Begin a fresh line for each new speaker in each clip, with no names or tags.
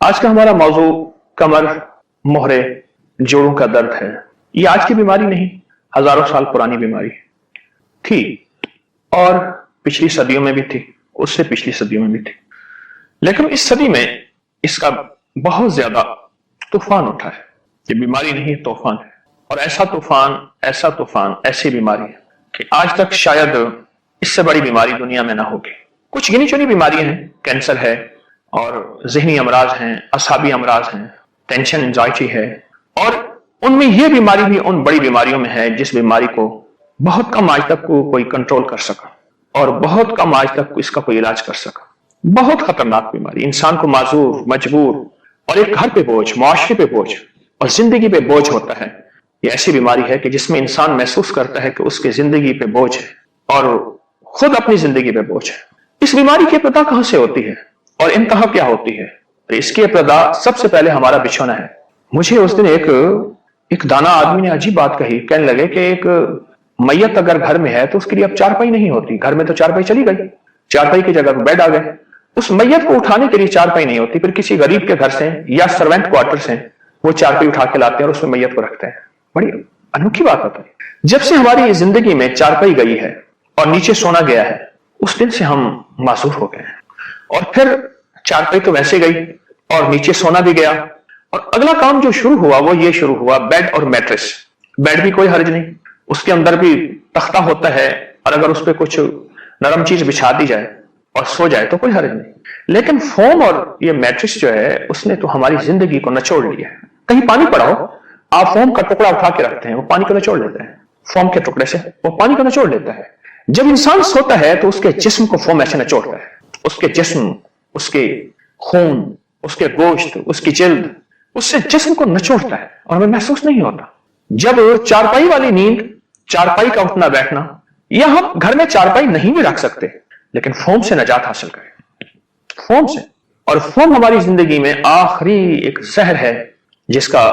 आज का हमारा मौजू कमर, मोहरे, जोड़ों का दर्द है। ये आज की बीमारी नहीं, हजारों साल पुरानी बीमारी थी और पिछली सदियों में भी थी, उससे पिछली सदियों में भी थी। लेकिन इस सदी में इसका बहुत ज्यादा तूफान उठा है। ये बीमारी नहीं, तूफान है। और ऐसा तूफान, ऐसी बीमारी है कि आज तक शायद इससे बड़ी बीमारी दुनिया में ना होगी। कुछ गिनी चुनी बीमारियां हैं, कैंसर है और जहनी अमराज हैं, असाबी अमराज हैं, टेंशन एंजाइटी है, और उनमें यह बीमारी भी उन बड़ी बीमारियों में है जिस बीमारी को बहुत कम आज तक कोई कंट्रोल कर सका और बहुत कम आज तक इसका कोई इलाज कर सका। बहुत खतरनाक बीमारी, इंसान को माजूर, मजबूर और एक घर पे बोझ, मुआशरे पे बोझ और जिंदगी पे बोझ होता है। ये ऐसी बीमारी है कि जिसमें इंसान महसूस करता है कि उसकी जिंदगी पे बोझ है और खुद अपनी जिंदगी पे बोझ है। इस बीमारी की इब्तिदा कहां से होती है और इंतहा क्या होती है? इसकी इब्तिदा सबसे पहले हमारा बिछोना है। मुझे उस दिन एक दाना आदमी ने अजीब बात कही। कहने लगे कि एक मैयत अगर घर में है तो उसके लिए अब चारपाई नहीं होती। घर में तो चारपाई चली गई, चारपाई की जगह बेड आ गए। उस मैयत को उठाने के लिए चारपाई नहीं होती, फिर किसी गरीब के घर से या सर्वेंट क्वार्टर से वो चारपाई उठा के लाते हैं और उसमें मैयत को रखते हैं। बड़ी अनोखी बात होती है। जब से हमारी जिंदगी में चारपाई गई है और नीचे सोना गया है, उस दिन से हम मासूर हो गए हैं। और फिर चारपाई तो वैसे गई और नीचे सोना भी गया, और अगला काम जो शुरू हुआ वो ये शुरू हुआ, बेड और मैट्रेस। बेड भी कोई हर्ज नहीं, उसके अंदर भी तख्ता होता है और अगर उस पर कुछ नरम चीज बिछा दी जाए और सो जाए तो कोई हर्ज नहीं। लेकिन फोम और ये मैट्रेस जो है उसने तो हमारी जिंदगी को निचोड़ लिया है। कहीं पानी पड़ा हो, आप फोम का टुकड़ा उठा के रखते हैं, वो पानी को निचोड़ लेता है। फोम के टुकड़े से वो पानी को निचोड़ लेता है। जब इंसान सोता है तो उसके जिस्म को फोम ऐसे निचोड़ता है। उसके जिस्म, उसके खून, उसके गोश्त, उसकी जिल्द, उससे जिस्म को निचोड़ता है और हमें महसूस नहीं होता। जब चारपाई वाली नींद, चारपाई का उठना बैठना, या हम घर में चारपाई नहीं भी रख सकते लेकिन फोम से नजात हासिल करें, फोम से। और फोम हमारी जिंदगी में आखिरी एक जहर है जिसका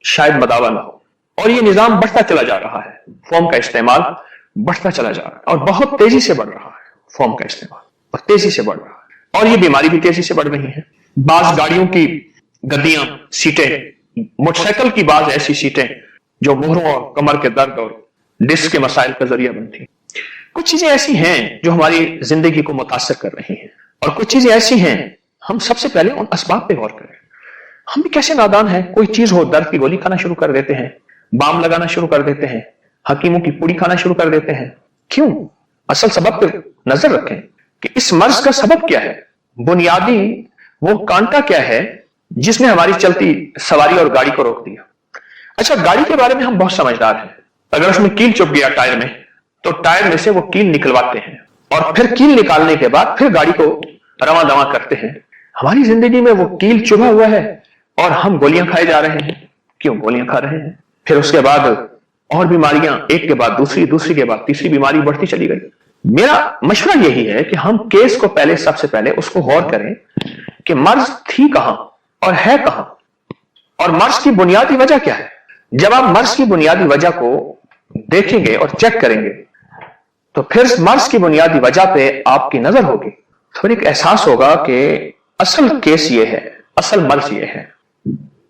शायद मदावा ना हो, और ये निजाम बढ़ता चला जा रहा है। फोम का इस्तेमाल बढ़ता चला जा रहा है और बहुत तेजी से बढ़ रहा है। फोम का इस्तेमाल और तेजी से बढ़ रहा है, और ये बीमारी भी तेजी से बढ़ रही है। बाज गाड़ियों की गद्दियां, सीटें, मोटरसाइकिल की बाज ऐसी सीटें जो मोहरों और कमर के दर्द और डिस्क के मसाइल का जरिया बनती। कुछ चीजें ऐसी हैं जो हमारी जिंदगी को मुतासर कर रही हैं, और कुछ चीजें ऐसी हैं हम सबसे पहले उन असबाब पे गौर करें। हम भी कैसे नादान हैं, कोई चीज हो, दर्द की गोली खाना शुरू कर देते हैं, बाम लगाना शुरू कर देते हैं, हकीमों की पूड़ी खाना शुरू कर देते हैं। क्यों? असल सबब पे नजर रखें कि इस मर्ज का सबब क्या है, बुनियादी वो कांटा क्या है जिसने हमारी चलती सवारी और गाड़ी को रोक दिया। अच्छा, गाड़ी के बारे में हम बहुत समझदार हैं। अगर उसमें कील चुभ गया टायर में तो टायर में से वो कील निकलवाते हैं और फिर कील निकालने के बाद फिर गाड़ी को रवा दवा करते हैं। हमारी जिंदगी में वो कील चुभा हुआ है और हम गोलियां खाए जा रहे हैं। क्यों गोलियां खा रहे हैं? फिर उसके बाद और बीमारियां, एक के बाद दूसरी, दूसरी के बाद तीसरी बीमारी बढ़ती चली गई। मेरा मशवरा यही है कि हम केस को पहले, सबसे पहले उसको गौर करें कि मर्ज थी कहां और है कहां, और मर्ज की बुनियादी वजह क्या है। जब आप मर्ज की बुनियादी वजह को देखेंगे और चेक करेंगे तो फिर मर्ज की बुनियादी वजह पे आपकी नजर होगी, फिर एक एहसास होगा कि असल केस ये है, असल मर्ज ये है,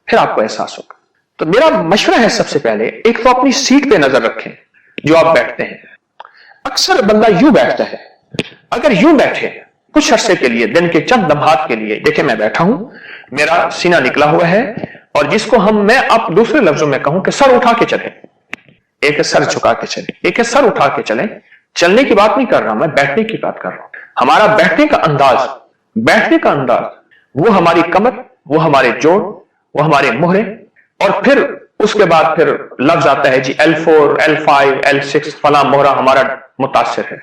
फिर आपको एहसास होगा। तो मेरा मशवरा है सबसे पहले, एक तो अपनी सीट पे नजर रखें जो आप बैठते हैं। अक्सर बंदा यूं बैठता है, अगर यूं बैठे कुछ अरसे के लिए, दिन के चंद लम्हात के लिए, देखे मैं बैठा हूं, मेरा सीना निकला हुआ है, और जिसको मैं अब दूसरे लफ्जों में कहूं कि सर उठा के चले, एक सर झुका के चले, एक सर उठा के चले। चलने की बात नहीं कर रहा, मैं बैठने की बात कर रहा हूं। हमारा बैठने का अंदाज, वो हमारी कमर, वो हमारे जोड़, वो हमारे मोहरे, और फिर उसके बाद फिर लफ्ज आता है जी L4, L5, L6 फला मोहरा हमारा मुतासिर है।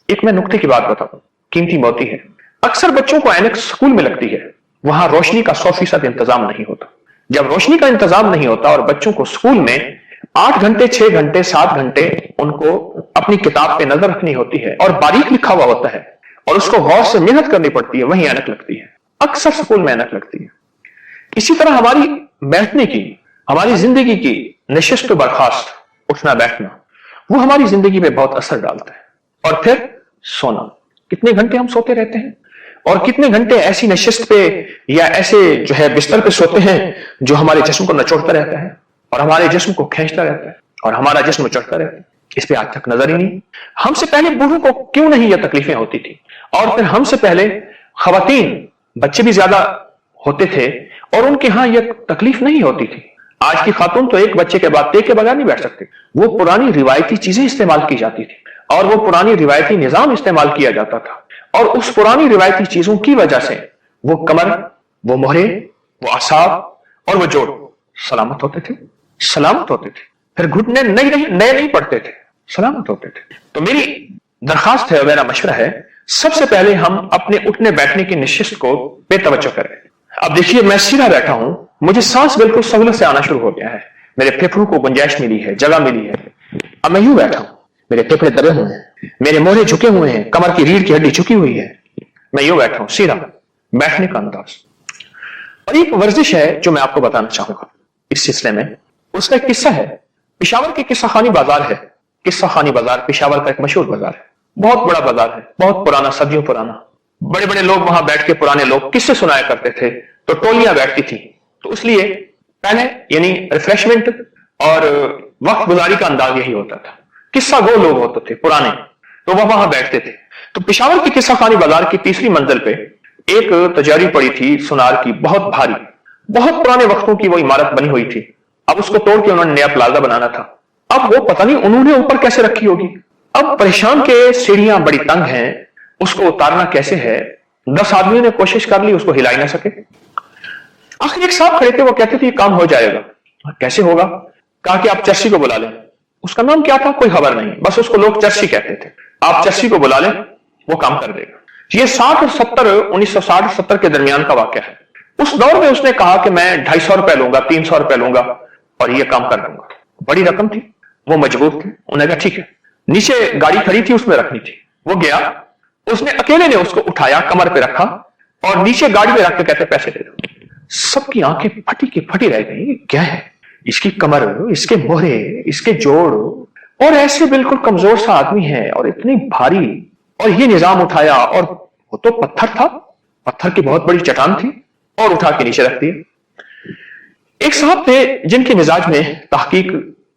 एक मैं नुक्ते की बात बताऊं, कीमती मोती है। अक्सर बच्चों को ऐनक स्कूल में लगती है, वहां रोशनी का 100% इंतजाम नहीं होता। जब रोशनी का इंतजाम नहीं होता और बच्चों को स्कूल में 8 घंटे, 6 घंटे, 7 घंटे उनको अपनी किताब पे नजर रखनी होती है और बारीक लिखा हुआ होता है और उसको गौर से मेहनत करनी पड़ती है, वहीं ऐनक लगती है। अक्सर स्कूल में ऐनक लगती है। इसी तरह हमारी बैठने की, हमारी जिंदगी की नशिस्त बर्खास्त, उठना बैठना, वो हमारी जिंदगी पे बहुत असर डालता है। और फिर सोना, कितने घंटे हम सोते रहते हैं اور کتنے گھنٹے ایسی نشست پہ یا ایسے جو ہے بستر پہ سوتے ہیں جو ہمارے جسم کو نچوڑتا رہتا ہے اور ہمارے جسم کو کھینچتا رہتا ہے اور ہمارا جسم چڑھتا رہتا ہے. اس پہ آج تک نظر ہی نہیں. ہم سے پہلے بوڑھوں کو کیوں نہیں یہ تکلیفیں ہوتی تھی؟ اور پھر ہم سے پہلے خواتین بچے بھی زیادہ ہوتے تھے اور ان کے ہاں یہ تکلیف نہیں ہوتی تھی. آج کی خاتون تو ایک بچے کے بعد کے بغیر نہیں بیٹھ سکتے. وہ پرانی روایتی چیزیں استعمال کی جاتی تھی اور وہ پرانی روایتی نظام استعمال کیا جاتا تھا اور اس پرانی روایتی چیزوں کی وجہ سے وہ کمر، وہ مہرے، وہ اعصاب اور وہ جوڑ سلامت ہوتے تھے، سلامت ہوتے تھے. پھر گھٹنے نئے نہیں پڑتے تھے، سلامت ہوتے تھے. تو میری درخواست ہے، میرا مشورہ ہے، سب سے پہلے ہم اپنے اٹھنے بیٹھنے کی نشست کو بے توجہ کریں. اب دیکھیے میں سیدھا بیٹھا ہوں، مجھے سانس بالکل سہولت سے آنا شروع ہو گیا ہے، میرے پھیپھڑوں کو گنجائش ملی ہے، جگہ ملی ہے. اب میں یوں بیٹھا ہوں، میرے پھیپھڑے دبے ہوئے ہیں، میرے موہرے جھکے ہوئے ہیں، کمر کی ریڑھ کی ہڈی جھکی ہوئی ہے. میں یوں بیٹھا ہوں، سیدھا بیٹھنے کا انداز. اور ایک ورزش ہے جو میں آپ کو بتانا چاہوں گا اس سلسلے میں. اس کا ایک قصہ ہے، پشاور کے قصہ خانی بازار ہے. قصہ خانی بازار پشاور کا ایک مشہور بازار ہے، بہت بڑا بازار ہے، بہت پرانا، صدیوں پرانا. بڑے بڑے لوگ وہاں بیٹھ کے، پرانے لوگ قصے سنایا کرتے تھے، تو ٹولیاں بیٹھتی تھی. تو اس لیے پہلے یعنی ریفریشمنٹ اور وقت گزاری کا انداز یہی ہوتا تھا. قصہ گو لوگ ہوتے تھے پرانے، تو وہ وہاں بیٹھتے تھے. تو پشاور کی قصہ خانی بازار کی تیسری منزل پہ ایک تجاری پڑی تھی سونار کی، بہت بھاری، بہت پرانے وقتوں کی وہ عمارت بنی ہوئی تھی. اب اس کو توڑ کے انہوں نے نیا پلازا بنانا تھا. اب وہ پتہ نہیں انہوں نے اوپر کیسے رکھی ہوگی. اب پریشان کے سیڑھیاں بڑی تنگ ہیں، اس کو اتارنا کیسے ہے. 10 آدمیوں نے کوشش کر لی، اس کو ہلا ہی نہ سکے. آخر ایک صاحب کھڑے تھے، وہ کہتے تھے یہ کام ہو جائے گا. کیسے ہوگا؟ کہا کہ آپ چرسی کو بلا لیں. اس کا نام کیا تھا کوئی خبر نہیں، بس اس کو لوگ چرسی کہتے تھے. آپ چرسی کو بلا لیں، وہ کام کر دے گا. یہ 60 اور 70 1960-70 کے درمیان کا واقعہ ہے. اس دور میں اس نے کہا کہ میں 250 روپے لوں گا، 300 روپے لوں گا اور یہ کام کر دوں گا. بڑی رقم تھی، وہ مجبور تھے. انہوں نے کہا ٹھیک ہے. نیچے گاڑی کھڑی تھی، اس میں رکھنی تھی. وہ گیا، اس نے اکیلے نے اس کو اٹھایا، کمر پہ رکھا اور نیچے گاڑی پہ رکھ کے کہتے پیسے دے دو. سب کی آنکھیں پھٹی کی پھٹی رہ گئی. کیا ہے؟ اس کی کمر، اس کے مہرے، اس کے جوڑ، اور ایسے بالکل کمزور سا آدمی ہے اور اتنی بھاری. اور یہ نظام اٹھایا، اور وہ تو پتھر تھا، پتھر کی بہت بڑی چٹان تھی، اور اٹھا کے نیچے رکھ دیا. ایک صاحب تھے جن کے مزاج میں تحقیق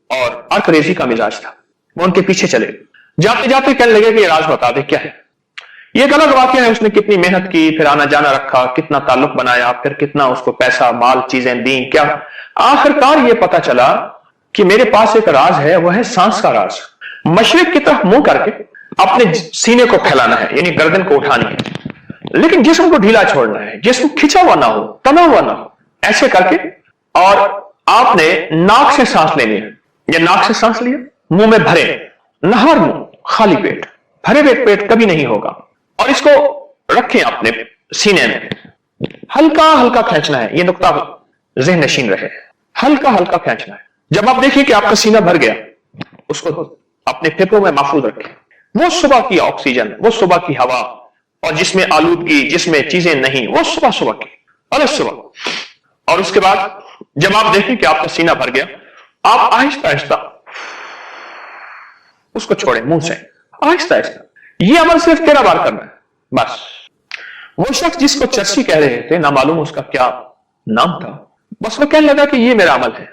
اور ارک ریزی کا مزاج تھا. وہ ان کے پیچھے چلے، جاتے جاتے کہنے لگے کہ یہ راز بتا دے کیا ہے. یہ ایک الگ واقعہ ہے، اس نے کتنی محنت کی، پھر آنا جانا رکھا، کتنا تعلق بنایا، پھر کتنا اس کو پیسہ مال چیزیں دیں، کیا. آخر کار یہ پتا چلا کہ میرے پاس ایک راز ہے، وہ ہے سانس کا راز. مشرق کی طرف منہ کر کے اپنے سینے کو پھیلانا ہے، یعنی گردن کو اٹھانی ہے، لیکن جسم کو ڈھیلا چھوڑنا ہے، جسم کھچا ہوا نہ ہو، تنا ہوا نہ ہو، ایسے کر کے. اور آپ نے ناک سے سانس لینی ہے. یہ ناک سے سانس لیا، منہ میں بھرے، نہر منہ، خالی پیٹ، بھرے پیٹ کبھی نہیں ہوگا. اور اس کو رکھیں اپنے سینے میں، ہلکا ہلکا کھینچنا ہے. یہ نقطہ ذہن نشین رہے، ہلکا ہلکا کھینچنا ہے. جب آپ دیکھیں کہ آپ کا سینہ بھر گیا، اس کو اپنے پھیپھڑوں میں محفوظ رکھیں. وہ صبح کی آکسیجن، وہ صبح کی ہوا، اور جس میں آلودگی، جس میں چیزیں نہیں، وہ صبح کی الگ صبح. اور اس کے بعد جب آپ دیکھیں کہ آپ کا سینہ بھر گیا، آپ آہستہ آہستہ اس کو چھوڑیں منہ سے، آہستہ آہستہ. یہ عمل صرف 13 بار کرنا ہے بس. وہ شخص جس کو چرسی کہہ رہے تھے، نہ معلوم اس کا کیا نام تھا، بس وہ کہنے لگا کہ یہ میرا عمل ہے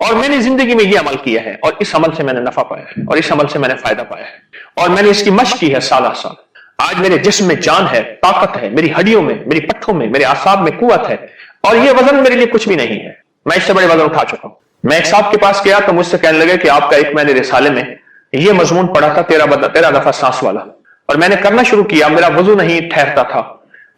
اور میں نے زندگی میں یہ عمل کیا ہے اور اس عمل سے میں نے نفع پایا ہے اور اس عمل سے میں نے فائدہ پایا ہے اور میں نے اس کی مشق کی ہے سالہ سال. آج میرے جسم میں جان ہے، طاقت ہے، میری ہڈیوں میں، میری پٹھوں میں، میرے اعصاب میں قوت ہے، اور یہ وزن میرے لیے کچھ بھی نہیں ہے. میں اس سے بڑے وزن اٹھا چکا ہوں. میں ایک صاحب کے پاس گیا تو مجھ سے کہنے لگے کہ آپ کا ایک میں نے رسالے میں یہ مضمون پڑھا تھا 13 دفعہ سانس والا، اور میں نے کرنا شروع کیا. میرا وضو نہیں ٹھہرتا تھا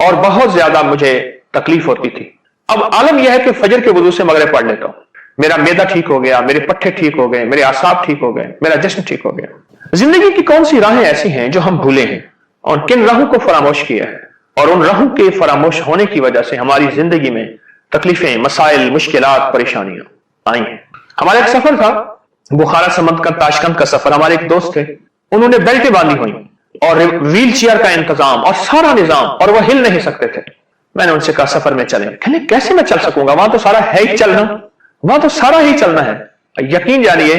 اور بہت زیادہ مجھے تکلیف ہوتی تھی. اب عالم یہ ہے کہ فجر کے وضو سے مغرب پڑھ لیتا ہوں، میرا معدہ ٹھیک ہو گیا، میرے پٹھے ٹھیک ہو گئے، میرے اعصاب ٹھیک ہو گئے، میرا جسم ٹھیک ہو گیا. زندگی کی کون سی راہیں ایسی ہیں جو ہم بھولے ہیں اور کن راہوں کو فراموش کیا ہے، اور ان راہوں کے فراموش ہونے کی وجہ سے ہماری زندگی میں تکلیفیں، مسائل، مشکلات، پریشانیاں آئی ہیں. ہمارا ایک سفر تھا بخارا سمت کا تاشکند کا سفر. ہمارے ایک دوست تھے، انہوں نے بیلٹیں باندھی ہوئی اور ویل چیئر کا انتظام اور سارا نظام، اور وہ ہل نہیں سکتے تھے. میں نے ان سے کہا سفر میں چلیں. کہنے کیسے میں چل سکوں گا، وہاں تو سارا ہے ہی چلنا، وہاں تو سارا ہی چلنا ہے. یقین جانیے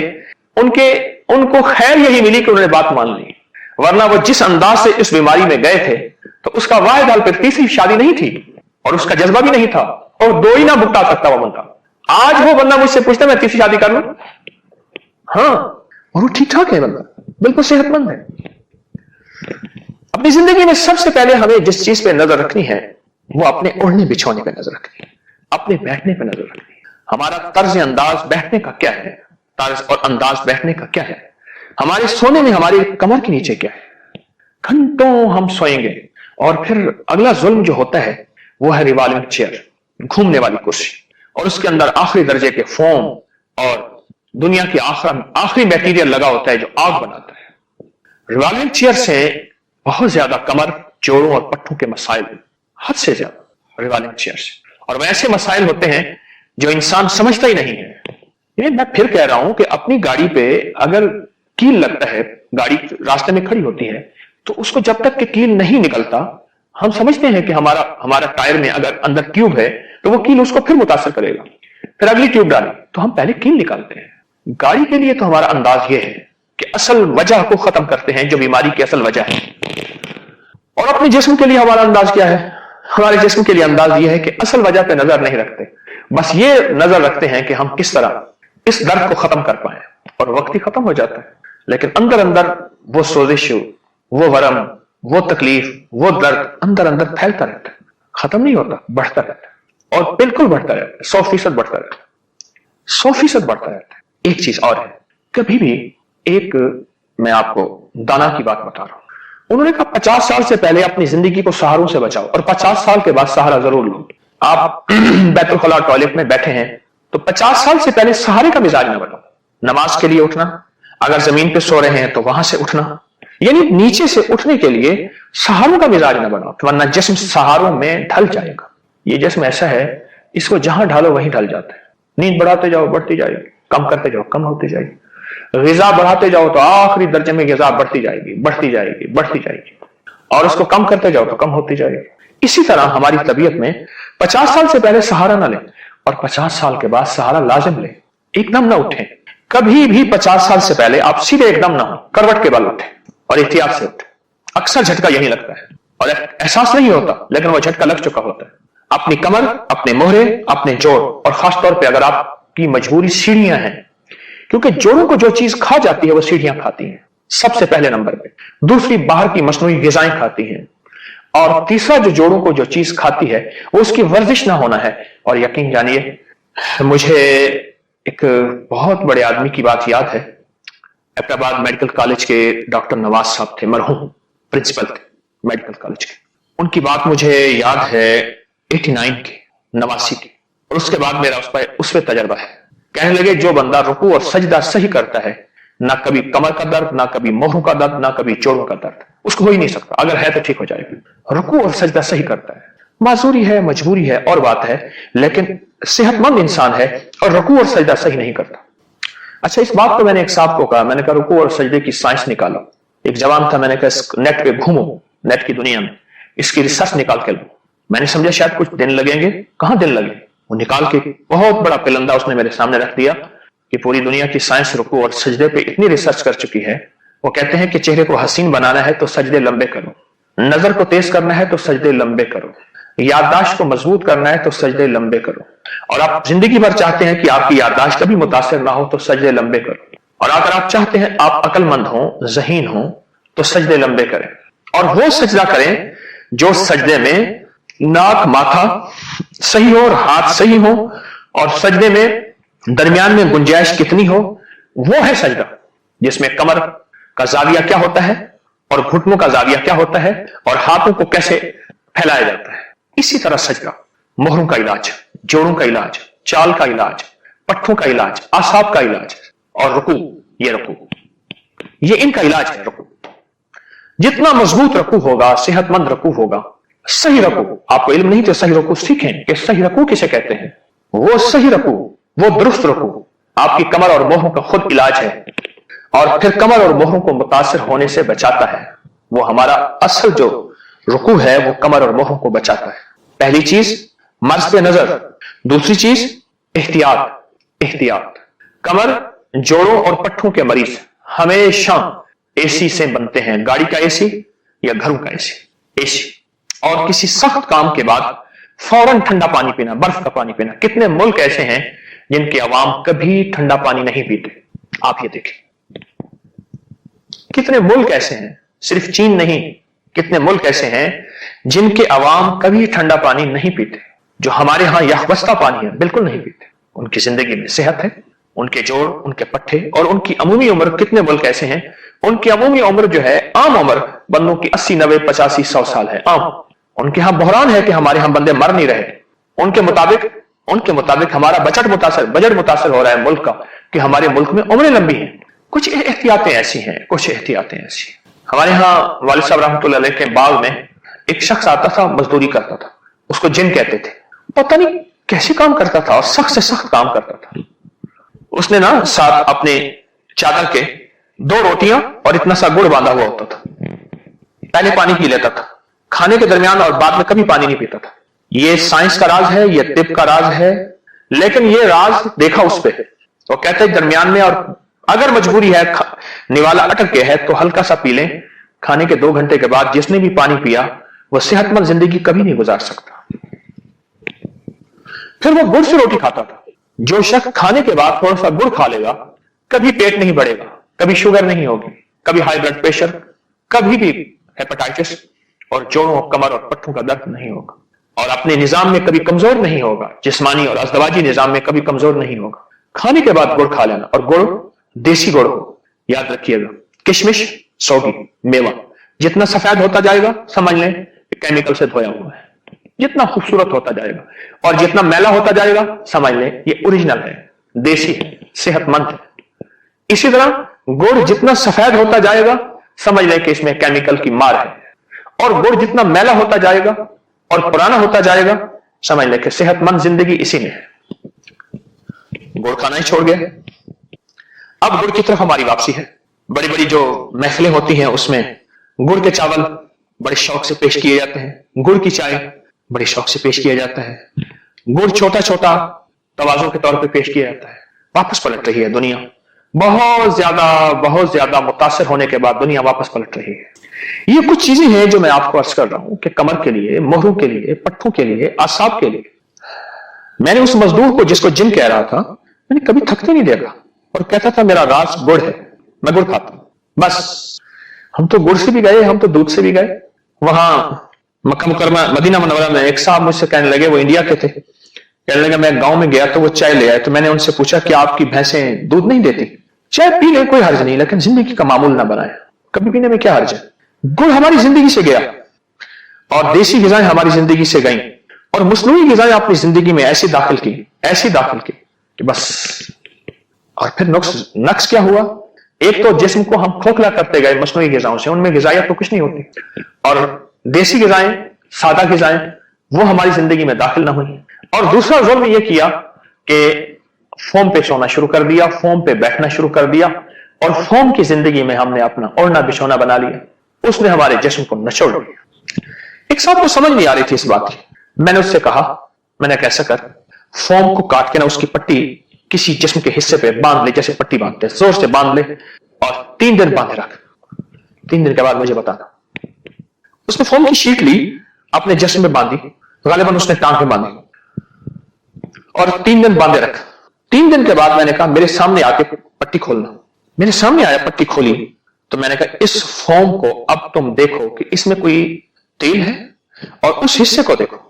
ان کو خیر یہی ملی کہ انہوں نے بات مان لی. वरना वो जिस अंदाज से इस बीमारी में गए थे तो उसका वाहिद हल फिर तीसरी शादी नहीं थी और उसका जज्बा भी नहीं था और दो ही ना भुगता सकता वो बंदा। आज वो बंदा मुझसे पूछता मैं तीसरी शादी कर लूं, हाँ, और वो ठीक ठाक है, बंदा बिल्कुल सेहतमंद है। अपनी जिंदगी में सबसे पहले हमें जिस चीज पे नजर रखनी है वो अपने ओढ़ने बिछौने पे नजर रखनी है, अपने बैठने पे नजर रखनी है। हमारा तर्ज अंदाज बैठने का क्या है, तर्ज और अंदाज बैठने का क्या है, हमारे सोने में हमारी कमर के नीचे क्या है। घंटों हम सोएंगे और फिर अगला जुल्म जो होता है वो है रिवॉल्विंग चेयर, घूमने वाली कुर्सी, और उसके अंदर आखिरी दर्जे के फोम और दुनिया की आखिरी मटेरियल लगा होता है जो आग बनाता है। रिवॉल्विंग चेयर से बहुत ज्यादा कमर, जोड़ों और पट्टों के मसाइल, हद से ज्यादा रिवॉल्विंग चेयर से, और वैसे मसाइल होते हैं जो इंसान समझता ही नहीं है। ये मैं फिर कह रहा हूं कि अपनी गाड़ी पे अगर कील लगता है, गाड़ी रास्ते में खड़ी होती है, तो उसको जब तक कि कील नहीं निकलता हम समझते हैं कि हमारा टायर में अगर अंदर ट्यूब है तो वो कील उसको फिर मुतासर करेगा, फिर अगली ट्यूब डाली तो हम पहले कील निकालते हैं। गाड़ी के लिए तो हमारा अंदाज ये है कि असल वजह को खत्म करते हैं जो बीमारी की असल वजह है। और अपने जिस्म के लिए हमारा अंदाज क्या है, हमारे जिस्म के लिए अंदाज ये है कि असल वजह पे नजर नहीं रखते, बस ये नजर रखते हैं कि हम किस तरह इस दर्द को खत्म कर पाए, और वक्त ही खत्म हो जाता है। लेकिन अंदर अंदर वो सोजिश, वो वरम, वो तकलीफ, वो दर्द अंदर अंदर फैलता रहता है, खत्म नहीं होता, बढ़ता रहता है, और बिल्कुल बढ़ता रहता है, 100% बढ़ता रहता है, 100% बढ़ता रहता है। एक चीज और है, कभी भी मैं आपको दाना की बात बता रहा हूं, उन्होंने कहा 50 साल से पहले अपनी जिंदगी को सहारों से बचाओ और 50 साल के बाद सहारा जरूर लो। आप बैतुल खला टॉयलेट में बैठे हैं तो 50 साल से पहले सहारे का मिजाज ना बनाओ। नमाज के लिए उठना, अगर जमीन पे सो रहे हैं तो वहां से उठना, यानी नीचे से उठने के लिए सहारों का मिजाज ना बनाओ, वरना जिस्म सहारों में ढल जाएगा। ये जिस्म ऐसा है, इसको जहां ढालो वहीं ढल जाता है। नींद बढ़ाते जाओ बढ़ती जाएगी, कम करते जाओ कम होती जाएगी, ग़िज़ा बढ़ाते जाओ तो आखिरी दर्जे में ग़िज़ा बढ़ती जाएगी, बढ़ती जाएगी, बढ़ती जाएगी, और उसको कम करते जाओ तो कम होती जाएगी। इसी तरह हमारी तबीयत में 50 साल से पहले सहारा ना लें और 50 साल के बाद सहारा लाजिम लें। एकदम ना उठें, कभी भी 50 साल से पहले आप सीधे एकदम ना हो, करवट के बल उठें और एहतियात से उठें। अक्सर झटका यही लगता है और एहसास नहीं होता, लेकिन वो झटका लग चुका होता है। अपनी कमर, अपने मोहरे, अपने जोड़, और खासतौर पर अगर आपकी मजबूरी सीढ़ियां हैं, क्योंकि जोड़ों को जो चीज खा जाती है वो सीढ़ियां खाती हैं सबसे पहले नंबर पे, दूसरी बाहर की मसनूई ग़िज़ाएं खाती हैं, और तीसरा जो जोड़ों को जो चीज खाती है वो उसकी वर्जिश ना होना है। और यकीन जानिए, मुझे एक बहुत बड़े आदमी की बात याद है। हैदराबाद मेडिकल कॉलेज के डॉक्टर नवाज साहब थे, मरहूम प्रिंसिपल थे मेडिकल कॉलेज के। उनकी बात मुझे याद है 89 की, 89 की, और उसके बाद मेरा उस पर तजर्बा है। कहने लगे जो बंदा रुकू और सजदा सही करता है, ना कभी कमर का दर्द, ना कभी मोहरों का दर्द, ना कभी जोड़ों का दर्द, उसको हो ही नहीं सकता। अगर है तो ठीक हो जाएगा। रुकू और सजदा सही करता है, माजूरी है, मजबूरी है और बात है, लेकिन सेहतमंद इंसान है और रुकू और सजदा सही नहीं करता। अच्छा, इस बात को मैंने एक साहब को कहा, मैंने कहा रुकू और सजदे की साइंस निकालो। एक जवान था, मैंने कहा नेट पे घूमो, नेट की दुनिया में इसकी रिसर्च निकाल के लो। मैंने समझा शायद कुछ दिन लगेंगे, कहां दिन लगे, वो निकाल के बहुत बड़ा पिलंदा उसने मेरे सामने रख दिया कि पूरी दुनिया की साइंस रुकू और सजदे पे इतनी रिसर्च कर चुकी है। वो कहते हैं कि चेहरे को हसीन बनाना है तो सजदे लंबे करो, नजर को तेज करना है तो सजदे लंबे करो, याददाश्त को मजबूत करना है तो सजदे लंबे करो, और आप जिंदगी भर चाहते हैं कि आपकी याददाश्त कभी मुतासिर ना हो तो सजदे लंबे करो, और अगर आप चाहते हैं आप अक्लमंद हो, ज़हीन हो, तो सजदे लंबे करें। और वो सजदा करें जो सजदे में नाक माथा सही हो और हाथ सही हो, और सजदे में दरमियान में गुंजाइश कितनी हो, वो है सजदा, जिसमें कमर का जाविया क्या होता है और घुटनों का जाविया क्या होता है और हाथों को कैसे फैलाया जाता है। इसी तरह सजदा, मोहरों का इलाज, जोड़ों का इलाज, चाल का इलाज, पट्ठों का इलाज, आसाब का इलाज, और रुकू, ये इनका इलाज है। रुकू जितना मजबूत रुकू होगा, सेहतमंद रुकू होगा, सही रुकू, आपको इल्म नहीं तो सही रुकू सीखें कि सही रुकू किसे कहते हैं। वो सही रुकू, वो दुरुस्त रुकू आपकी कमर और मोहरों का खुद इलाज है, और फिर कमर और मोहरों को मुतासिर होने से बचाता है। वो हमारा असल जो रुकू है वो कमर और मोहरों को बचाता है। पहली चीज मर्ज पे नजर, दूसरी चीज एहतियात। कमर, जोड़ों और पट्ठों के मरीज हमेशा एसी से बनते हैं, गाड़ी का एसी या घरों का एसी। और किसी सख्त काम के बाद फौरन ठंडा पानी पीना, बर्फ का पानी पीना। कितने मुल्क ऐसे हैं जिनके अवाम कभी ठंडा पानी नहीं पीते, आप ये देखें। कितने मुल्क ऐसे हैं, सिर्फ चीन नहीं, कितने मुल्क ऐसे हैं जिनके अवाम कभी ठंडा पानी नहीं पीते। जो हमारे यहां यखवस्ता पानी है, बिल्कुल नहीं पीते। उनकी जिंदगी में सेहत है, उनके जोड़, उनके पट्टे और उनकी अमूमी उम्र। कितने मुल्क ऐसे हैं उनकी अमूमी उम्र जो है, आम उम्र बंदों की 80, 90, 85, 100 साल है आम। उनके यहां बहरान है कि हमारे यहां बंदे मर नहीं रहे। उनके मुताबिक हमारा बजट मुतासर हो रहा है मुल्क का, कि हमारे मुल्क में उम्रें लंबी हैं। कुछ एहतियातें ऐसी हैं। हमारे यहाँ वालिद साहब रहमतुल्लाह अलैह के बाग में एक शख्स आता था, मजदूरी करता था, उसको जिन कहते थे। पता नहीं कैसे काम करता था और सख्त से सख्त काम करता था। उसने ना साथ अपने चादर के 2 रोटियां और इतना सा गुड़ बांधा हुआ होता था। पहले पानी पी लेता था, खाने के दरमियान और बाद में कभी पानी नहीं पीता था। ये साइंस का राज है, ये तिब का राज है, लेकिन ये राज देखा उस पे है। वो कहते हैं दरमियान में, और अगर मजबूरी है, निवाला अटक गया है तो हल्का सा पी लें। खाने के 2 घंटे के बाद जिसने भी पानी पिया वो सेहतमंद जिंदगी कभी नहीं गुजार सकता। फिर वो गुड़ से रोटी खाता था। जो शख्स खाने के बाद थोड़ा सा गुड़ खा लेगा, कभी पेट नहीं बढ़ेगा, कभी शुगर नहीं होगी, कभी हाई ब्लड प्रेशर, कभी भी हेपेटाइटिस और जोड़ों, कमर और पट्टों का दर्द नहीं होगा, और अपने निजाम में कभी कमजोर नहीं होगा, जिस्मानी और अज़दवाजी निजाम में कभी कमजोर नहीं होगा। खाने के बाद गुड़ खा लेना, और गुड़ देसी गुड़ हो, याद रखिएगा। किशमिश, सौगी, मेवा जितना सफेद होता जाएगा समझ लें केमिकल से धोया हुआ है। जितना खूबसूरत होता जाएगा और जितना मैला होता जाएगा समझ लें ये ओरिजिनल है, देसी है, सेहतमंद है। इसी तरह गुड़ जितना सफेद होता जाएगा समझ लें कि इसमें केमिकल की मार है, और गुड़ जितना मैला होता जाएगा और पुराना होता जाएगा समझ लें कि सेहतमंद जिंदगी इसी में है। गुड़ खाना ही छोड़ गया। अब गुड़ की तरफ हमारी वापसी है। बड़ी बड़ी जो महफिलें होती हैं उसमें गुड़ के चावल बड़े शौक से पेश किए जाते हैं, गुड़ की चाय बड़े शौक से पेश किया जाता है, गुड़ छोटा छोटा तवाज़ों के तौर पे पेश किया जाता है। वापस पलट रही है दुनिया, बहुत ज्यादा मुतासिर होने के बाद दुनिया वापस पलट रही है। ये कुछ चीजें हैं जो मैं आपको अर्ज कर रहा हूं कि कमर के लिए, मोहरों के लिए, पट्टों के लिए, आसाब के लिए। मैंने उस मजदूर को जिसको जिन कह रहा था, मैंने कभी थकते नहीं देखा, और कहता था मेरा राज गुड़ है, मैं गुड़ खाता हूं बस। हम तो गुड़ से भी गए, हम तो दूध से भी गए। वहां मक्का मुकरमा, मदीना मुनव्वरा में एक साहब मुझसे कहने लगे, वो इंडिया के थे, कहने लगे मैं गांव में गया तो वो चाय ले आए, तो मैंने उनसे पूछा कि आपकी भैंसें दूध नहीं देती? चाय पी ले, कोई हर्ज नहीं, लेकिन जिंदगी का मामूल ना बनाए, कभी पीने में क्या हर्ज है। गुड़ हमारी जिंदगी से गया और देसी ग़िज़ाएं हमारी जिंदगी से गई, और मसनूई ग़िज़ाएं अपनी जिंदगी में ऐसी दाखिल की कि बस। और फिर नक्स क्या हुआ? एक तो जिस्म को हम खोखला करते गए मसनूई ग़िज़ाओं से, उनमें ग़िज़ाइयत तो कुछ नहीं होती, और देसी ग़िज़ाएं, सादा ग़िज़ाएं वो हमारी जिंदगी में दाखिल ना हुई। और दूसरा जुल्म ये किया कि फोम पे सोना शुरू कर दिया, फोम पे बैठना शुरू कर दिया, और फोम की जिंदगी में हमने अपना ओढ़ना बिछोना बना लिया। उसने हमारे जिस्म को नचोड़ दिया। एक साहब को समझ नहीं आ रही थी इस बात की। मैंने उससे कहा, मैंने कैसा कर, फोम को काट के ना उसकी पट्टी किसी जिस्म के हिस्से पे बांध ले, जैसे पट्टी बांधते, जोर से बांध ले, और 3 दिन बांधे रख। 3 दिन के बाद मुझे बताना। उसने फोम की शीट ली, अपने जिस्म में बांधी, गालिबन उसने टांग पे बांधी, और 3 दिन बांधे रख। 3 दिन के बाद मैंने कहा मेरे सामने आके पट्टी खोलना। मेरे सामने आया, पट्टी खोली, तो मैंने कहा इस फोम को अब तुम देखो कि इसमें कोई तेल है, और उस हिस्से को देखो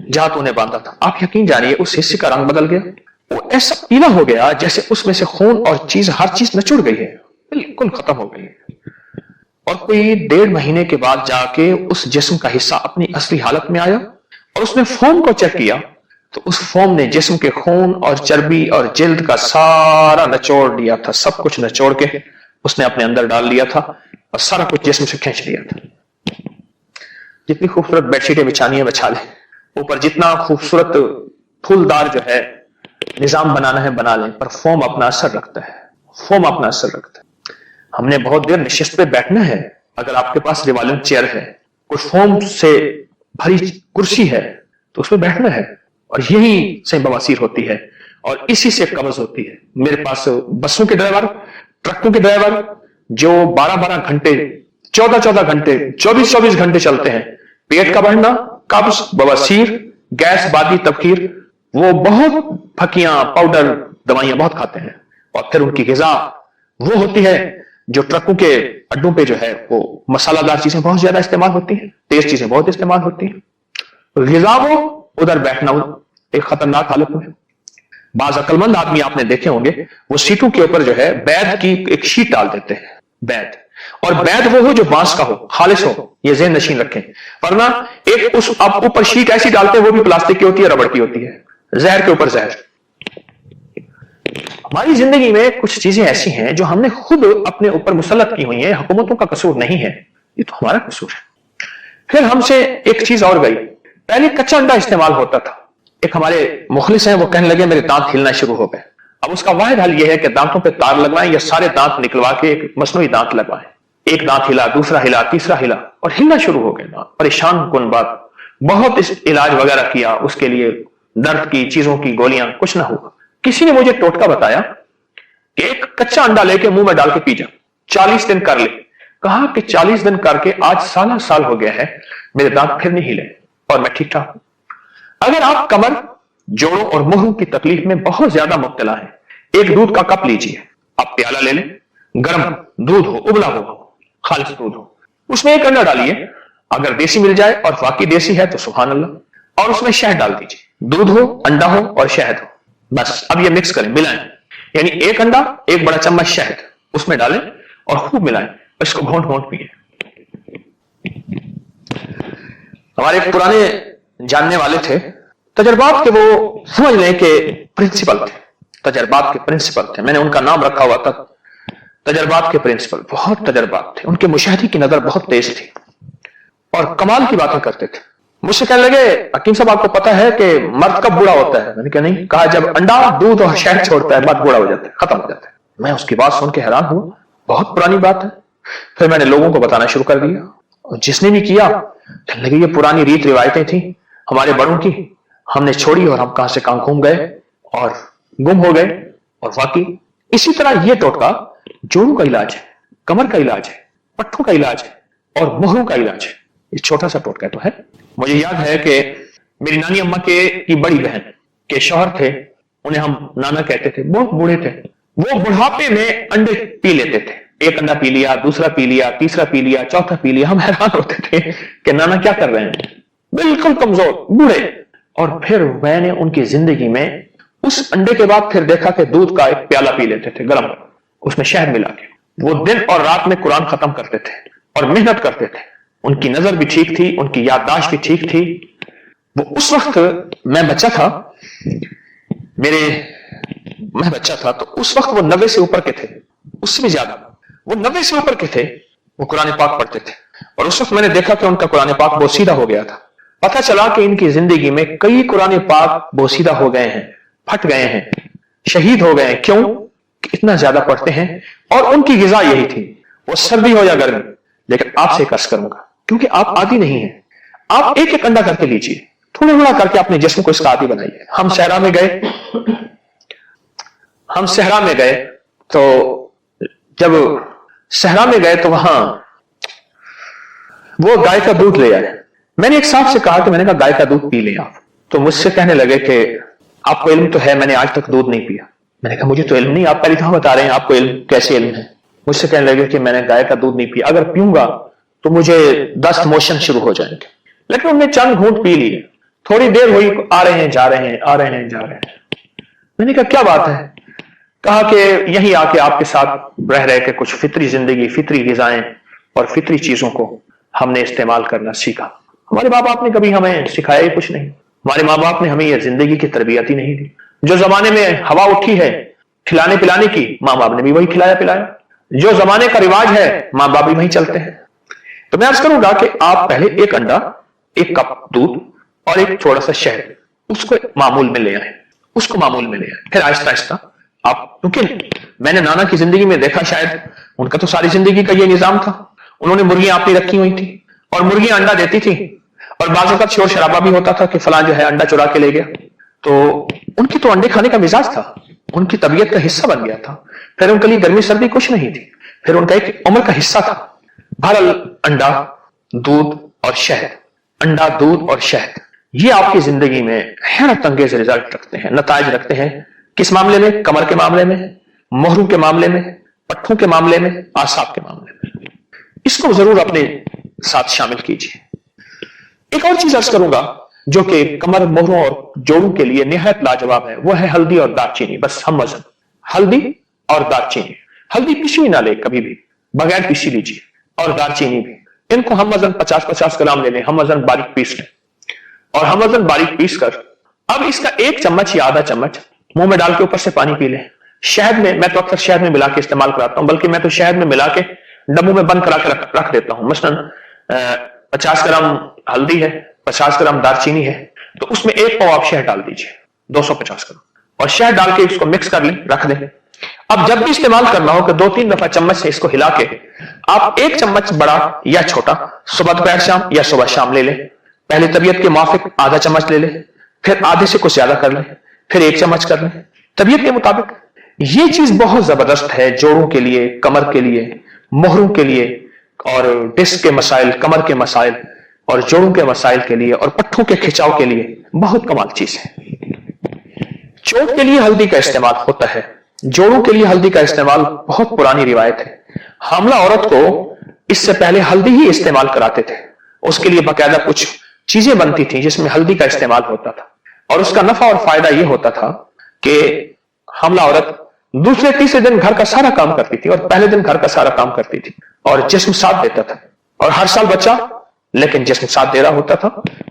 जहां तूने बांधा था। आप यकीन जानिए उस हिस्से का रंग बदल गया, वो ऐसा पीला हो गया जैसे उसमें से खून और हर चीज नचुड़ गई है, बिल्कुल खत्म हो गई है। और कोई 1.5 महीने के बाद जाके उस जिस्म का हिस्सा अपनी असली हालत में आया, और उसने फोम को चेक किया, तो उस फोम ने जिस्म के खून और चर्बी और जिल्द का सारा निचोड़ लिया था। सब कुछ निचोड़ के उसने अपने अंदर डाल लिया था, और सारा कुछ जिस्म से खींच लिया था। जितनी खूबसूरत बेडशीटें बिछानी है बिछा ले, ऊपर जितना खूबसूरत फूलदार जो है निजाम बनाना है बना लें, पर फोम अपना असर रखता है, फोम अपना असर रखता है। हमने बहुत देर नशिस्त पे बैठना है। अगर आपके पास रिवालिंग चेयर है, कोई फोम से भरी कुर्सी है, तो उसमें बैठना है, और यही से बवासीर होती है, और इसी से कब्ज होती है। मेरे पास बसों के ड्राइवर, ट्रकों के ड्राइवर, जो 12-12 घंटे, 14-14 घंटे, 24-24 घंटे चलते हैं, पेट का बढ़ना, कब्ज, बवासीर, गैस, बादी, तबखीर, वो बहुत फकियां, पाउडर, दवाइयां बहुत खाते हैं। और फिर उनकी ग़िज़ा वो होती है जो ट्रकों के अड्डों पे जो है वो मसालादार चीजें बहुत ज्यादा इस्तेमाल होती हैं, तेज चीजें बहुत इस्तेमाल होती हैं। ग़िज़ा वो, उधर बैठना वो एक खतरनाक हालत में। बाज अक्लमंद आदमी आपने देखे होंगे, वो सीटों के ऊपर जो है बैद की एक शीट डाल देते हैं, बैद। और बैद वो हो जो बांस का हो, खालिस हो, ये ज़हन नशीन रखें। वरना एक उस आप ऊपर शीट ऐसी डालते हैं, वो भी प्लास्टिक की होती है, रबड़ की होती है, जहर के ऊपर जहर। हमारी जिंदगी में कुछ चीजें ऐसी हैं जो हमने खुद अपने ऊपर मुसल्लत की हुई हैं, हुकूमतों का कसूर नहीं है, ये तो हमारा कसूर है। फिर हमसे एक चीज और गई, पहले कच्चा अंडा इस्तेमाल होता था। एक हमारे मुखलिस हैं, वो कहने लगे मेरे दांत हिलना शुरू हो गए। अब उसका वाहिद हल यह है कि दांतों पे तार लगवाएं या सारे दांत निकलवा के एक मसनूई दांत लगवाएं। एक दांत हिला, दूसरा हिला, तीसरा हिला, और हिलना शुरू हो गए दांत। परेशान कुन बात, बहुत इस इलाज वगैरह किया, उसके लिए दर्द की चीजों की गोलियां, कुछ ना हुआ। किसी ने मुझे टोटका बताया कि एक कच्चा अंडा लेके मुंह में डाल के पी जा, 40 दिन कर ले। कहा कि 40 दिन करके आज साल हो गया है, मेरे दांत फिर नहीं हिले और मैं ठीक ठाक हूं। अगर आप कमर, जोड़ों और मुंह की तकलीफ में बहुत ज्यादा मुब्तला है, एक दूध का कप लीजिए, आप प्याला ले लें, गर्म दूध हो, उबला हो, खालिस दूध हो, उसमें एक अंडा डालिए। अगर देसी मिल जाए और वाकई देसी है तो सुभान अल्लाह, और उसमें शहद डाल दीजिए। दूध हो, अंडा हो और शहद हो, बस। अब ये मिक्स करें, मिलाएं, यानी एक अंडा, एक बड़ा चम्मच शहद उसमें डालें और खूब मिलाएं, इसको घोंट घोंट पिए। हमारे एक पुराने जानने वाले थे, तजर्बात के वो समझ लें कि प्रिंसिपल थे, तजर्बात के प्रिंसिपल थे। मैंने उनका नाम रखा हुआ था तजर्बात के प्रिंसिपल। बहुत तजर्बात थे, उनके मुशाहिदे की नजर बहुत तेज थी और कमाल की बातें करते थे। मुझसे कहने लगे हकीम साहब आपको पता है कि मर्द कब बूढ़ा होता है? मैंने कहा नहीं। कहा जब अंडा, दूध और शहद छोड़ता है, मर्द बूढ़ा हो जाता है, खत्म हो जाता है। मैं उसकी बात सुन के हैरान हुआ, बहुत पुरानी बात है। फिर मैंने लोगों को बताना शुरू कर दिया, और जिसने भी किया कहने लगे ये पुरानी रीत रिवायतें थी हमारे बड़ों की, हमने छोड़ी और हम कहां से कहां घूम गए और गुम हो गए। और वाकई इसी तरह ये टोटका जोड़ों का इलाज है, कमर का इलाज है, पट्टों का इलाज है और मोहरों का इलाज है। ये छोटा सा टोटका तो है। मुझे याद है कि मेरी नानी अम्मा की बड़ी बहन के शौहर थे, उन्हें हम नाना कहते थे, बहुत बूढ़े थे। वो बुढ़ापे में अंडे पी लेते थे, एक अंडा पी लिया, दूसरा पी लिया, तीसरा पी लिया, चौथा पी लिया। हम हैरान होते थे कि नाना क्या कर रहे हैं, बिल्कुल कमजोर बूढ़े। और फिर मैंने उनकी जिंदगी में उस अंडे के बाद फिर देखा कि दूध का एक प्याला पी लेते थे गरम, उसमें शहद मिला के। वो दिन और रात में कुरान खत्म करते थे और मेहनत करते थे। उनकी नजर भी ठीक थी, उनकी याददाश्त भी ठीक थी। वो उस वक्त मैं बच्चा था, मैं बच्चा था तो उस वक्त वो 90 से ऊपर के थे, उससे भी ज्यादा वो 90 से ऊपर के थे। वो कुरान पाक पढ़ते थे और उस वक्त मैंने देखा कि उनका कुरान पाक बोसीदा हो गया था। पता चला कि इनकी जिंदगी में कई कुरान पाक बोसीदा हो गए हैं, फट गए हैं, शहीद हो गए हैं। क्यों? इतना ज्यादा पढ़ते हैं। और उनकी ग़िज़ा यही थी, वो सर्दी हो या गर्मी, लेकिन आपसे कर्ज करूंगा क्योंकि आप आदी नहीं है, आप एक एक अंडा करके लीजिए, थोड़ा थोड़ा करके अपने जिस्म को इसका आदी बनाइए। हम सहरा में गए तो जब सहरा में गए तो वहां वो गाय का दूध ले आए। मैंने एक साहब से कहा कि मैंने कहा गाय का दूध पी लिया आप, तो मुझसे कहने लगे कि आपको इल्म तो है, मैंने आज तक दूध नहीं पिया। मैंने कहा मुझे तो इल्म नहीं, आप पहले कहां बता रहे हैं आपको इल्म, कैसे इल्म है? मुझसे कहने लगे कि मैंने गाय का दूध नहीं पिया, अगर पीऊंगा तो मुझे दस्त मोशन शुरू हो जाएंगे। लेकिन उन्होंने चंद घूंट पी लिए, थोड़ी देर हुई, आ रहे हैं जा रहे हैं, आ रहे हैं जा रहे हैं। मैंने कहा क्या बात है? कहा कि यही आके आपके साथ रह रहे के कुछ फितरी जिंदगी, फितरी ग़िज़ाएं और फितरी चीजों को हमने इस्तेमाल करना सीखा। हमारे माँ बाप ने कभी हमें सिखाया ही कुछ नहीं, हमारे माँ बाप ने हमें यह जिंदगी की तरबियत ही नहीं दी। जो जमाने में हवा उठी है खिलाने पिलाने की, माँ बाप ने भी वही खिलाया पिलाया। जो जमाने का रिवाज है, माँ बाप भी वही चलते हैं। तो मैं अर्ज करूंगा कि आप पहले एक अंडा, एक कप दूध और एक थोड़ा सा शहद, उसको मामूल में ले आए, उसको मामूल में ले आए। फिर आहिस्ता आहिस्ता आप, क्योंकि मैंने नाना की जिंदगी में देखा, शायद उनका तो सारी जिंदगी का ये निजाम था, उन्होंने मुर्गियां अपनी रखी हुई थी और मुर्गियां अंडा देती थी और बाज़ वक़्त शोर शराबा भी होता था कि फलां जो है अंडा चुरा के ले गया। तो उनकी तो अंडे खाने का मिजाज था, उनकी तबीयत का हिस्सा बन गया था। फिर उनके लिए गर्मी सर्दी कुछ नहीं थी। फिर उनका एक उम्र का हिस्सा था। बहरहाल अंडा, दूध और शहद, अंडा, दूध और शहद, ये आपकी जिंदगी में हैरत अंगेज रिजल्ट रखते हैं, नताइज रखते हैं। किस मामले में? कमर के मामले में, मोहरों के मामले में, पट्ठों के मामले में, आसाब के मामले में। इसको जरूर अपने साथ शामिल कीजिए। एक और चीज अर्ज करूंगा जो कि कमर, मोहरों और जोड़ों के लिए निहायत लाजवाब है, वो है हल्दी और दालचीनी। बस हम वजन हल्दी और दालचीनी। हल्दी पिसी ना ले कभी भी, बगैर पिसी लीजिए, और दालचीनी भी। इनको हम वजन 50-50 ग्राम ले लें, हम वजन बारीक पीस लें, और हम वजन बारीक पीस कर अब इसका 1 चम्मच या आधा चम्मच मुंह में डाल के ऊपर से पानी पी लें। शहद में, मैं तो अक्सर शहद में मिला के इस्तेमाल कराता हूं, बल्कि मैं तो शहद में मिला के डब्बों में बंद करा के रख देता हूं। मसलन 50 ग्राम हल्दी है, 50 ग्राम दालचीनी है, तो उसमें 1 पाव आप शहद डाल दीजिए, 250 ग्राम, और शहद डाल के इसको मिक्स कर लें, रख दें। अब जब भी इस्तेमाल करना हो कि 2-3 दफा चम्मच से इसको हिला के आप 1 चम्मच बड़ा या छोटा सुबह, दोपहर, शाम या सुबह शाम ले लें। पहले तबीयत के माफिक आधा चम्मच ले लें, फिर आधे से कुछ ज्यादा कर लें, फिर 1 चम्मच कर लें, तबीयत के मुताबिक। ये चीज बहुत जबरदस्त है जोड़ों के लिए, कमर के लिए, मोहरों के लिए, और डिस्क के मसाइल, कमर के मसाइल और जोड़ों के मसाइल के लिए, और पट्ठों के खिंचाव के लिए बहुत कमाल चीज है। चोट के लिए हल्दी का इस्तेमाल होता है, जोड़ों के लिए हल्दी का इस्तेमाल बहुत पुरानी रिवायत है। हामला औरत को इससे पहले हल्दी ही इस्तेमाल कराते थे, उसके लिए बाकायदा कुछ चीजें बनती थी जिसमें हल्दी का इस्तेमाल होता था, और उसका नफा और फायदा यह होता था कि हामला औरत दूसरे तीसरे दिन घर का सारा काम करती थी, और पहले दिन घर का सारा काम करती थी, और जिस्म साथ देता था, और हर साल बच्चा, लेकिन जिस्म साथ दे रहा होता था।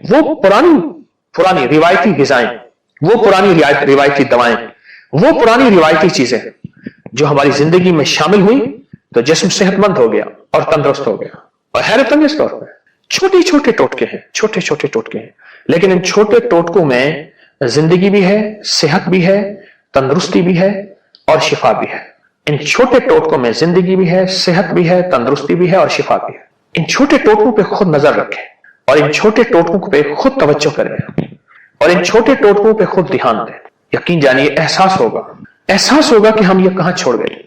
वो पुरानी रिवायती ग़िज़ाएं, वो पुरानी रिवायती दवाएं, वो पुरानी रिवायती चीजें जो हमारी जिंदगी में शामिल हुई, तो जिस्म सेहतमंद हो गया और तंदुरुस्त हो गया। और हैरत अंगेज तौर पर छोटे छोटे टोटके हैं, छोटे छोटे टोटके हैं, लेकिन इन छोटे टोटकों में जिंदगी भी है, सेहत भी है, तंदुरुस्ती भी है और शिफा भी है। इन छोटे टोटकों में जिंदगी भी है, सेहत भी है, तंदुरुस्ती भी है और शिफा भी है। इन छोटे टोटकों पे खुद नजर रखें, और इन छोटे टोटकों पे खुद तवज्जो करें, और इन छोटे टोटकों पे खुद ध्यान दें। यकीन जानिए एहसास होगा कि हम ये कहां छोड़ गए।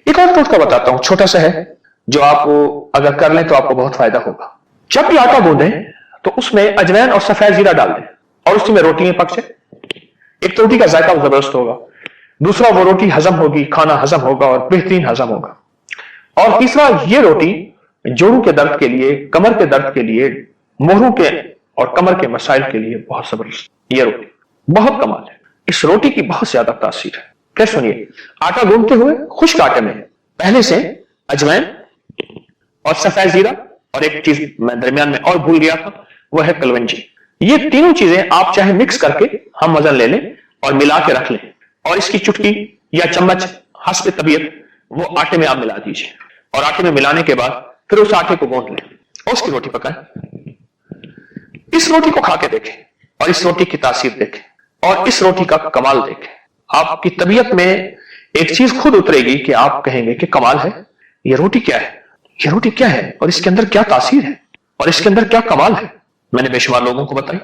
एक और टोटका बताता हूं, छोटा सा है, जो आप अगर कर लें तो आपको बहुत फायदा होगा। जब भी आटा गूंदें तो उसमें अजवाइन और सफेद जीरा डाल दें, और उसी में रोटियां पक जाए। एक तो रोटी का जायका जबरदस्त होगा, दूसरा वो रोटी हजम होगी, खाना हजम होगा और बेहतरीन हजम होगा, और तीसरा ये रोटी जोड़ों के दर्द के लिए, कमर के दर्द के लिए, मोहरों के और कमर के मसाइल के लिए बहुत जबरदस्त। ये रोटी बहुत कमाल है, इस रोटी की बहुत ज्यादा तासीर है। फिर सुनिए, आटा गूंदते हुए खुश्क आटे में पहले से अजवाइन और सफेद जीरा, और एक चीज मैं दरमियान में और भूल गया था, वह है कलवंजी। ये तीनों चीजें आप चाहे मिक्स करके हम वजन ले लें और मिला के रख लें, और इसकी चुटकी या चम्मच हस्ब तबीयत वो आटे में आप मिला दीजिए, और आटे में मिलाने के बाद फिर उस आटे को गूंथ लें और उसकी रोटी पकाएं। इस रोटी को खा के देखें, और इस रोटी की तासीर देखें, और इस रोटी का कमाल देखें। आपकी तबीयत में एक चीज खुद उतरेगी कि आप कहेंगे कि कमाल है, ये रोटी क्या है, ये रोटी क्या है, और इसके अंदर क्या तासीर है, और इसके अंदर क्या कमाल है। मैंने बेशुमार लोगों को बताई।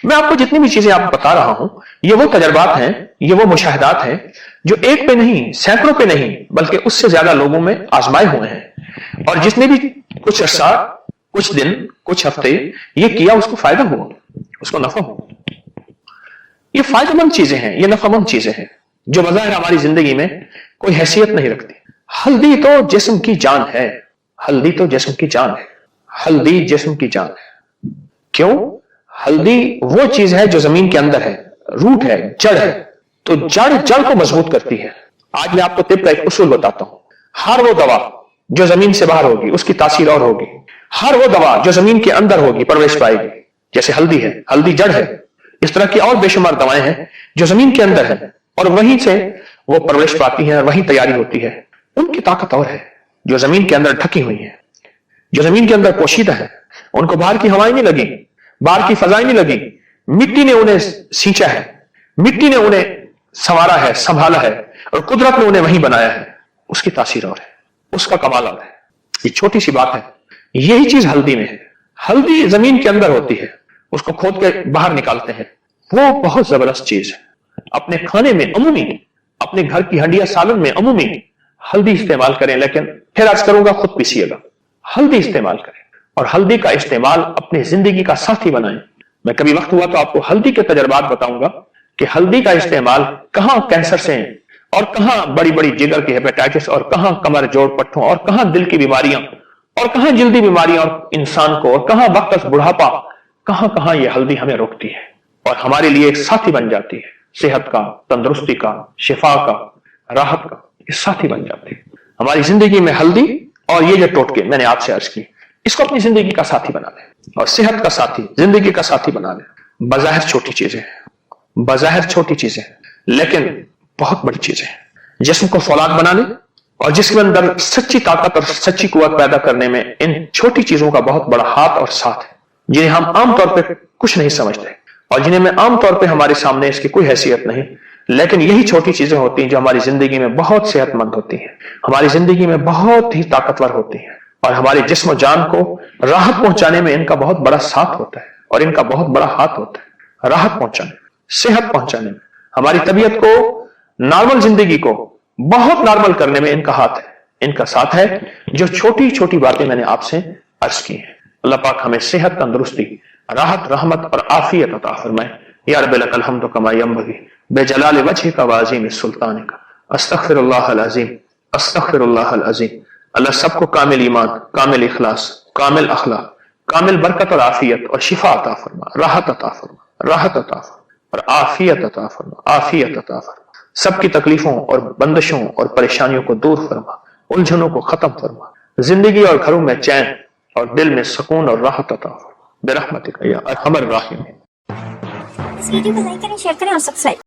मैं आपको जितनी भी चीजें आपको बता रहा हूं, ये वो तजर्बात हैं, ये वो मुशाहिदात हैं जो एक पे नहीं, सैकड़ों पे नहीं, बल्कि उससे ज्यादा लोगों में आजमाए हुए हैं, और जिसने भी कुछ अर्सा, कुछ दिन, कुछ हफ्ते ये किया, उसको फायदा हुआ, उसको नफा हुआ। ये फायदेमंद चीजें हैं, ये नफामंद चीजें हैं, जो बज़ाहिर हमारी जिंदगी में कोई हैसियत नहीं रखती। हल्दी तो जिस्म की जान है, हल्दी तो जिस्म की जान है, हल्दी जिस्म की जान है। क्यों? हल्दी वो चीज है जो जमीन के अंदर है, रूट है, जड़ है, तो जड़ को मजबूत करती है। आज मैं आपको तिब का एक उसूल बताता हूं। हर वो दवा जो जमीन से बाहर होगी उसकी तासीर और होगी, हर वो दवा जो जमीन के अंदर होगी परवरिश पाएगी। जैसे हल्दी है, हल्दी जड़ है, इस तरह की और बेशुमार दवाएं हैं जो जमीन के अंदर है, और वहीं से वो परवरिश पाती हैं और वहीं तैयारी होती है। उनकी ताकत और है जो जमीन के अंदर ढकी हुई है, जो जमीन के अंदर पोशीदा है, उनको बाहर की हवाएं नहीं लगी, बाहर की फजाएं नहीं लगी, मिट्टी ने उन्हें सींचा है, मिट्टी ने उन्हें संवारा है, संभाला है, और कुदरत ने उन्हें वहीं बनाया है। उसकी तासीर और है, उसका कमाल और है। ये छोटी सी बात है, यही चीज हल्दी में है। हल्दी जमीन के अंदर होती है, उसको खोद के बाहर निकालते हैं, वो बहुत जबरदस्त चीज है। अपने खाने में अमूमी, अपने घर की हंडिया सालन में अमूमी हल्दी इस्तेमाल करें, लेकिन फिर आज करूंगा, खुद पीसिएगा। हल्दी इस्तेमाल करें और हल्दी का इस्तेमाल अपनी जिंदगी का साथी बनाएं। मैं कभी वक्त हुआ तो आपको हल्दी के तजर्बात बताऊंगा कि हल्दी का इस्तेमाल कहां कैंसर से और कहां बड़ी बड़ी जिगर की हेपेटाइटिस और कहां कमर जोड़ पट्टों और कहां दिल की बीमारियां और कहां जल्दी बीमारियां और इंसान को और कहां वक्त बुढ़ापा, कहां कहां ये हल्दी हमें रोकती है और हमारे लिए एक साथी बन जाती है। सेहत का, तंदुरुस्ती का, शिफा का, राहत का ये साथी बन जाती है हमारी जिंदगी में। हल्दी और ये जो टोटके मैंने आपसे अर्ज की, इसको अपनी जिंदगी का साथी बना लें और सेहत का साथी, जिंदगी का साथी बना लें। बजाहिर छोटी चीजें, बजाहिर छोटी चीजें, लेकिन बहुत बड़ी चीजें। जिस्म को फौलाद बना ले और जिसके अंदर सच्ची ताकत और सच्ची कुव्वत पैदा करने में इन छोटी चीजों का बहुत बड़ा हाथ और साथ है, जिन्हें हम आमतौर पर कुछ नहीं समझते और जिन्हें में आमतौर पर हमारे सामने इसकी कोई हैसियत नहीं। लेकिन यही छोटी चीजें होती हैं जो हमारी जिंदगी में बहुत सेहतमंद होती हैं, हमारी जिंदगी में बहुत ही ताकतवर होती हैं और हमारे जिस्म जान को राहत पहुंचाने में इनका बहुत बड़ा साथ होता है और इनका बहुत बड़ा हाथ होता है। राहत पहुंचाने में, सेहत पहुंचाने में, हमारी तबीयत को, नॉर्मल जिंदगी को बहुत नॉर्मल करने में इनका हाथ है, इनका साथ है। जो छोटी छोटी बातें मैंने आपसे अर्ज की हैं, अल्लाह पाक हमें सेहत, तंदुरुस्ती, राहत, रहमत और आफियत अता फरमाए। या रब्बल अलहम्दु कमा यंबगी बेजलाल वजहिका व अज़ीम सुल्तानिका। अस्तगफिरुल्लाह अल अज़ीम, अस्तगफिरुल्लाह अल अज़ीम। अल्लाह सबको कामिल ईमान, कामिल इखलास, कामिल अखलाक, कामिल बरकत और आफियत और शिफा अता फरमा, राहत अता फरमा, राहत अता फरमा और आफियत अता फरमा, आफियत अता फरमा। सबकी तकलीफों और बंदिशों और परेशानियों को दूर फरमा, उलझनों को खत्म फरमा, जिंदगी और घरों में चैन और दिल में सुकून और राहत अता फरमा बिरहमतिका या अरहमर राहिमीन।
इस वीडियो को लाइक करें, शेयर करें और सब्सक्राइब